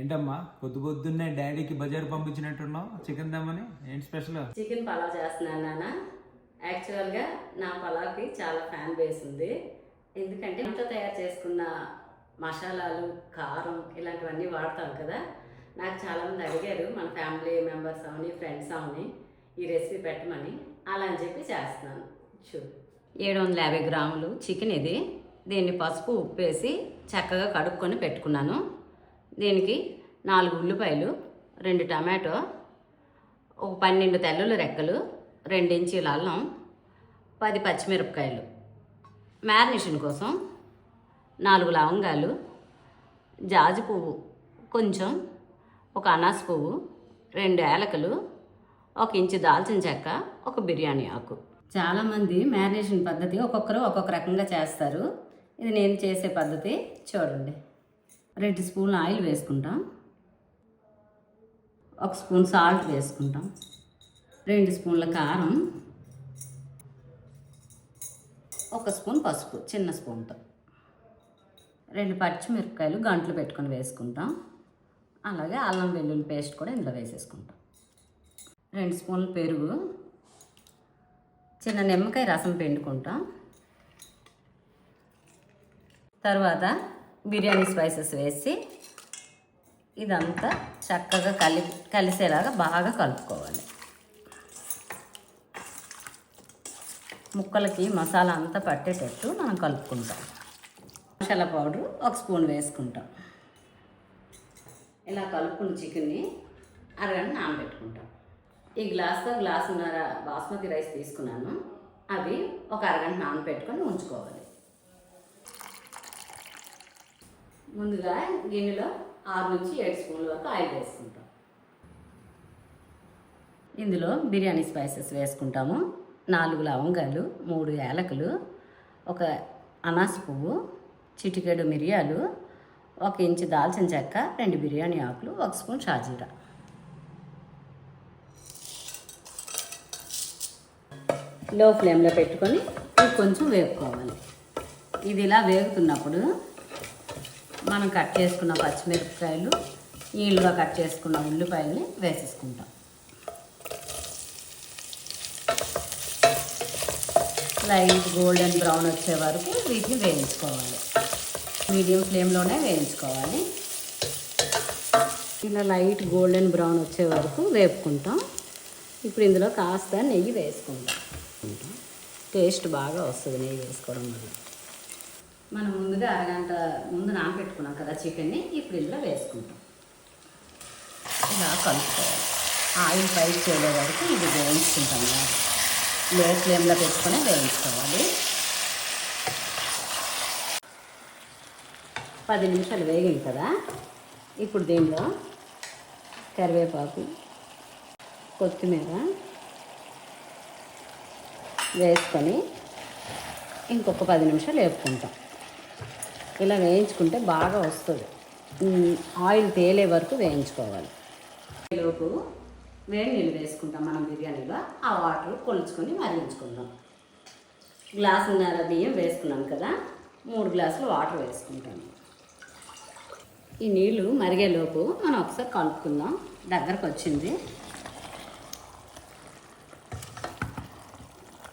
ఏంటమ్మా పొద్దున్నే డాడీకి బజార్ పంపించినట్టున్నావు? చికెన్ దమ్మని ఏంటి స్పెషల్? చికెన్ పలావ్ చేస్తున్నాను నాన్న. యాక్చువల్గా నా పలావ్కి చాలా ఫ్యాన్ బేస్ ఉంది. ఎందుకంటే ఇంట్లో తయారు చేసుకున్న మసాలాలు, కారం ఇలాంటివన్నీ వాడతాం కదా. నాకు చాలామంది అడిగారు, మన ఫ్యామిలీ మెంబర్స్ అవని, ఫ్రెండ్స్ అవని, ఈ రెసిపీ పెట్టమని. అలా అని చెప్పి చేస్తున్నాను. చూడు, 750 గ్రాములు చికెన్ ఇది. దీన్ని పసుపు, ఉప్పు వేసి చక్కగా కడుక్కొని పెట్టుకున్నాను. దీనికి 4 ఉల్లిపాయలు, 2 టమాటో, ఒక 12 తెల్లుల్లి రెక్కలు, 2 ఇంచీల అల్లం, 10 పచ్చిమిరపకాయలు, మ్యారినేషన్ కోసం 4 లవంగాలు, జాజి పువ్వు కొంచెం, ఒక అనాస పువ్వు, 2 యాలకులు, 1 ఇంచు దాల్చిన చెక్క, ఒక బిర్యానీ ఆకు. చాలామంది మ్యారినేషన్ పద్ధతి ఒక్కొక్కరు ఒక్కొక్క రకంగా చేస్తారు. ఇది నేను చేసే పద్ధతి. చూడండి, 2 స్పూన్ల ఆయిల్ వేసుకుంటాం, 1 స్పూన్ సాల్ట్ వేసుకుంటాం, 2 స్పూన్ల కారం, 1 స్పూన్ పసుపు చిన్న స్పూన్తో, 2 పచ్చిమిరపకాయలు గంటలు పెట్టుకొని వేసుకుంటాం. అలాగే అల్లం వెల్లుల్లి పేస్ట్ కూడా ఇందులో వేసేసుకుంటాం. 2 స్పూన్ల పెరుగు, చిన్న నిమ్మకాయ రసం పిండుకుంటాం. తర్వాత బిర్యానీ స్పైసెస్ వేసి ఇదంతా చక్కగా కలిసేలాగా బాగా కలుపుకోవాలి. ముక్కలకి మసాలా అంతా పట్టేటట్టు మనం కలుపుకుంటాం. మసాలా పౌడర్ 1 స్పూన్ వేసుకుంటాం. ఇలా కలుపుకున్న చికెన్ని అరగంట నానబెట్టుకుంటాం. ఈ గ్లాస్తో గ్లాసున్నర బాస్మతి రైస్ తీసుకున్నాను. అవి ఒక అరగంట నానబెట్టుకొని ఉంచుకోవాలి. ముందుగా గిన్నెలో 6 నుంచి 7 స్పూన్ల వరకు ఆయిల్ వేసుకుంటాం. ఇందులో బిర్యానీ స్పైసెస్ వేసుకుంటాము. 4 లవంగాలు, 3 యాలకులు, 1 అనాస పువ్వు, చిటికెడు మిరియాలు, 1 ఇంచు దాల్చిన చెక్క, 2 బిర్యానీ ఆకులు, 1 స్పూన్ షాజీరా. లో ఫ్లేమ్లో పెట్టుకొని ఇది కొంచెం వేపుకోవాలి. ఇది ఇలా వేగుతున్నప్పుడు మనం కట్ చేసుకున్న పచ్చిమిరపకాయలు, నీళ్ళుగా కట్ చేసుకున్న ఉల్లిపాయలని వేసేసుకుంటాం. లైట్ గోల్డెన్ బ్రౌన్ వచ్చే వరకు వీటిని వేయించుకోవాలి. మీడియం ఫ్లేమ్లోనే వేయించుకోవాలి. ఇలా లైట్ గోల్డెన్ బ్రౌన్ వచ్చే వరకు వేపుకుంటాం. ఇప్పుడు ఇందులో కాస్త నెయ్యి వేసుకుంటాం. టేస్ట్ బాగా వస్తుంది నెయ్యి వేసుకోవడం వల్ల. మనం ముందుగా అరగంట ముందు నానబెట్టుకున్నాం కదా చికెన్ని, ఇప్పుడు ఇందులో వేసుకుంటాం. ఇలా కలుపుకోవాలి. ఆయిల్ పైకి చేయలే వరకు ఇది వేయించుకుంటాం. లో ఫ్లేమ్లో పెట్టుకొని వేయించుకోవాలి. 10 నిమిషాలు వేగింది కదా. ఇప్పుడు దీనిలో కరివేపాకు, కొత్తిమీర వేసుకొని ఇంకొక 10 నిమిషాలు వేపుకుంటాం. ఇలా వేయించుకుంటే బాగా వస్తుంది. ఆయిల్ తేలే వరకు వేయించుకోవాలి. లోపు వేడి నీళ్ళు వేసుకుంటాం మనం బిర్యానీలో. ఆ వాటర్ కొలుచుకొని మరిగించుకుందాం. గ్లాసున్నర బియ్యం వేసుకున్నాం కదా, 3 గ్లాసులు వాటర్ వేసుకుంటాము. ఈ నీళ్ళు మరిగేలోపు మనం ఒకసారి కలుపుకుందాం. దగ్గరకు వచ్చింది.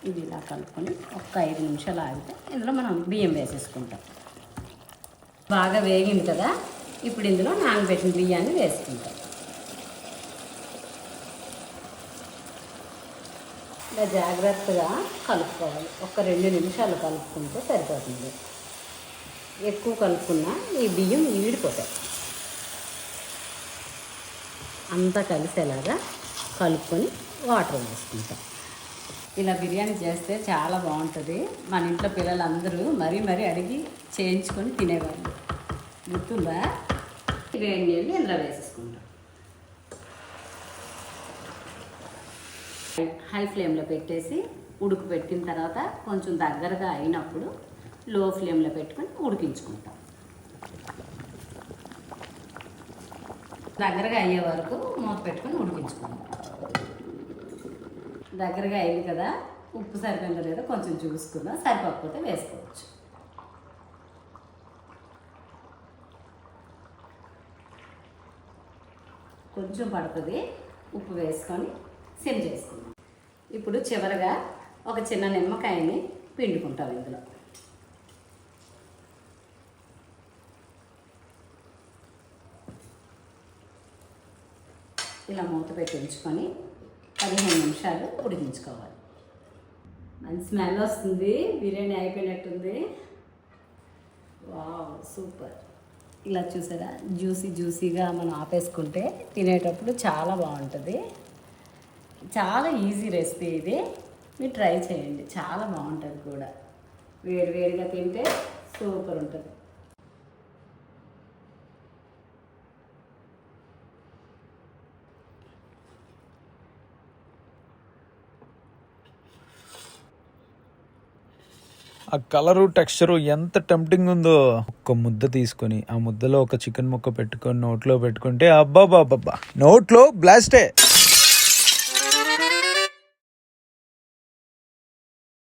ఇది ఇలా కలుపుకొని ఒక 5 నిమిషాలు ఆగితే ఇందులో మనం బియ్యం వేసేసుకుంటాం. బాగా వేగింది కదా. ఇప్పుడు ఇందులో నానబెట్టిన బియ్యాన్ని వేసుకుంటాం. ఇలా జాగ్రత్తగా కలుపుకోవాలి. ఒక 2 నిమిషాలు కలుపుకుంటే సరిపోతుంది. ఎక్కువ కలుపుకున్నా ఈ బియ్యం ఈడిపోతాయి. అంతా కలిసేలాగా కలుపుకొని వాటర్ వేసుకుంటాం. ఇలా బిర్యానీ చేస్తే చాలా బాగుంటుంది. మన ఇంట్లో పిల్లలందరూ మరీ అడిగి చేయించుకొని తినేవాళ్ళు. గుర్తుందా? వేడి నీళ్ళు ఇందులో వేసేసుకుంటాం. హై ఫ్లేమ్లో పెట్టేసి ఉడుకు పెట్టిన తర్వాత కొంచెం దగ్గరగా అయినప్పుడు లో ఫ్లేమ్లో పెట్టుకొని ఉడికించుకుంటాం. దగ్గరగా అయ్యే వరకు మూత పెట్టుకొని ఉడికించుకుంటాం. దగ్గరగా అయింది కదా, ఉప్పు సరిపోయిందో లేదో కొంచెం చూసుకుందాం. సరిపోకపోతే వేసుకోవచ్చు. కొంచెం పడుతుంది. ఉప్పు వేసుకొని సిమ్ చేసుకుందాం. ఇప్పుడు చివరగా ఒక చిన్న నిమ్మకాయని పిండుకుంటాం ఇందులో. ఇలా మూత పెట్టి ఉంచుకొని 15 నిమిషాలు ఉడికించుకోవాలి. మంచి స్మెల్ వస్తుంది, బిర్యానీ అయిపోయినట్టుంది. Wow, super. ఇలా చూసారా, జ్యూసీగా మనం ఆపేసుకుంటే తినేటప్పుడు చాలా బాగుంటుంది. చాలా ఈజీ రెసిపీ ఇది, మీరు ట్రై చేయండి, చాలా బాగుంటుంది కూడా. వేడిగా తింటే సూపర్ ఉంటుంది. ఆ కలరు టెక్స్చరు ఎంత టెంప్టింగ్ ఉందో. ఒక్క ముద్ద తీసుకొని ఆ ముద్దలో ఒక చికెన్ ముక్క పెట్టుకొని నోట్లో పెట్టుకుంటే అబ్బాబాబ్బా, నోట్లో బ్లాస్టే.